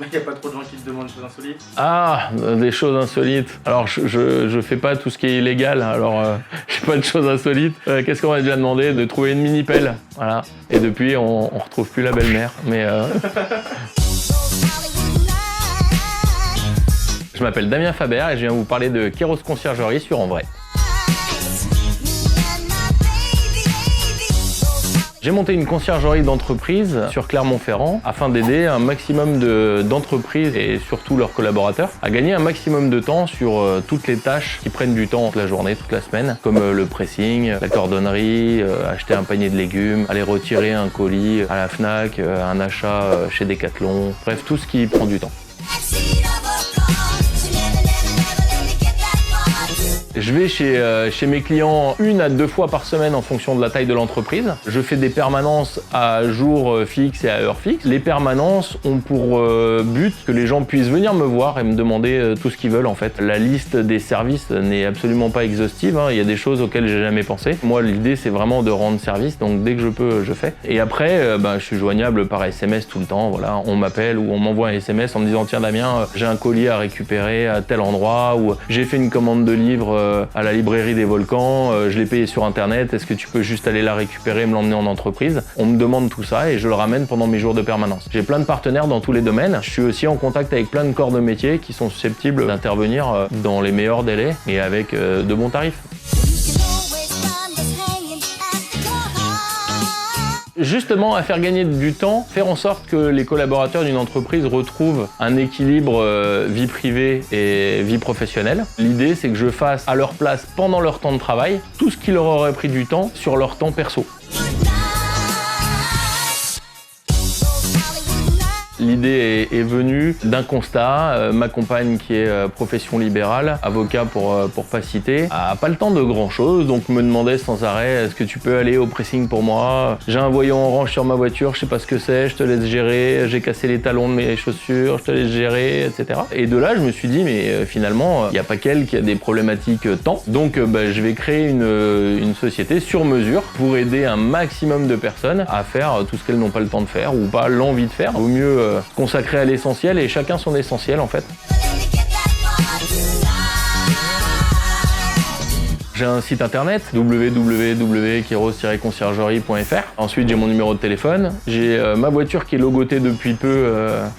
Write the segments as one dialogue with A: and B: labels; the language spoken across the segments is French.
A: Il n'y a pas trop de gens qui te demandent des choses insolites?
B: Ah, des choses insolites. Alors, je fais pas tout ce qui est illégal, alors j'ai pas de choses insolites. Qu'est-ce qu'on m'a déjà demandé? De trouver une mini-pelle, voilà. Et depuis, on retrouve plus la belle-mère, mais... Je m'appelle Damien Faber et je viens vous parler de Kairos Conciergerie sur En Vrai. J'ai monté une conciergerie d'entreprise sur Clermont-Ferrand afin d'aider un maximum d'entreprises et surtout leurs collaborateurs à gagner un maximum de temps sur toutes les tâches qui prennent du temps toute la journée, toute la semaine, comme le pressing, la cordonnerie, acheter un panier de légumes, aller retirer un colis à la Fnac, un achat chez Decathlon, bref, tout ce qui prend du temps. Je vais chez mes clients 1 à 2 fois par semaine en fonction de la taille de l'entreprise. Je fais des permanences à jour fixe et à heure fixe. Les permanences ont pour but que les gens puissent venir me voir et me demander tout ce qu'ils veulent en fait. La liste des services n'est absolument pas exhaustive, hein. Il y a des choses auxquelles j'ai jamais pensé. Moi, l'idée, c'est vraiment de rendre service, donc dès que je peux, je fais. Et après, je suis joignable par SMS tout le temps. Voilà, on m'appelle ou on m'envoie un SMS en me disant « Tiens Damien, j'ai un colis à récupérer à tel endroit » ou « J'ai fait une commande de livres à la librairie des Volcans, je l'ai payé sur internet, est-ce que tu peux juste aller la récupérer et me l'emmener en entreprise ?» On me demande tout ça et je le ramène pendant mes jours de permanence. J'ai plein de partenaires dans tous les domaines. Je suis aussi en contact avec plein de corps de métier qui sont susceptibles d'intervenir dans les meilleurs délais et avec de bons tarifs. Justement, à faire gagner du temps, faire en sorte que les collaborateurs d'une entreprise retrouvent un équilibre vie privée et vie professionnelle. L'idée, c'est que je fasse à leur place, pendant leur temps de travail, tout ce qui leur aurait pris du temps sur leur temps perso. L'idée est venue d'un constat. Ma compagne, qui est profession libérale, avocat pour pas citer, a pas le temps de grand chose, donc me demandait sans arrêt « Est-ce que tu peux aller au pressing pour moi? J'ai un voyant orange sur ma voiture, je sais pas ce que c'est, je te laisse gérer, j'ai cassé les talons de mes chaussures, je te laisse gérer, etc. » Et de là, je me suis dit « Mais finalement, il n'y a pas qu'elle qui a des problématiques temps, donc je vais créer une société sur mesure pour aider un maximum de personnes à faire tout ce qu'elles n'ont pas le temps de faire ou pas l'envie de faire. Vaut mieux consacré à l'essentiel et chacun son essentiel en fait. J'ai un site internet www.kairos-conciergerie.fr. Ensuite, j'ai mon numéro de téléphone. J'ai ma voiture qui est logotée depuis peu.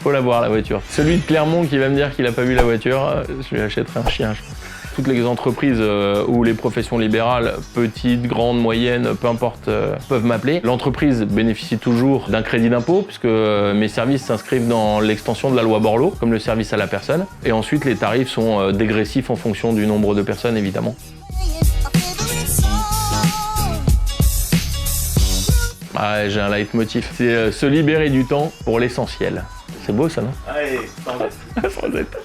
B: Faut la voir la voiture. Celui de Clermont qui va me dire qu'il a pas vu la voiture, je lui achèterai un chien, je pense. Toutes les entreprises ou les professions libérales, petites, grandes, moyennes, peu importe, peuvent m'appeler. L'entreprise bénéficie toujours d'un crédit d'impôt puisque mes services s'inscrivent dans l'extension de la loi Borloo, comme le service à la personne. Et ensuite, les tarifs sont dégressifs en fonction du nombre de personnes, évidemment. Ah, j'ai un leitmotiv, c'est se libérer du temps pour l'essentiel. C'est beau ça, non?
A: Allez, sans reste.
B: Sans reste.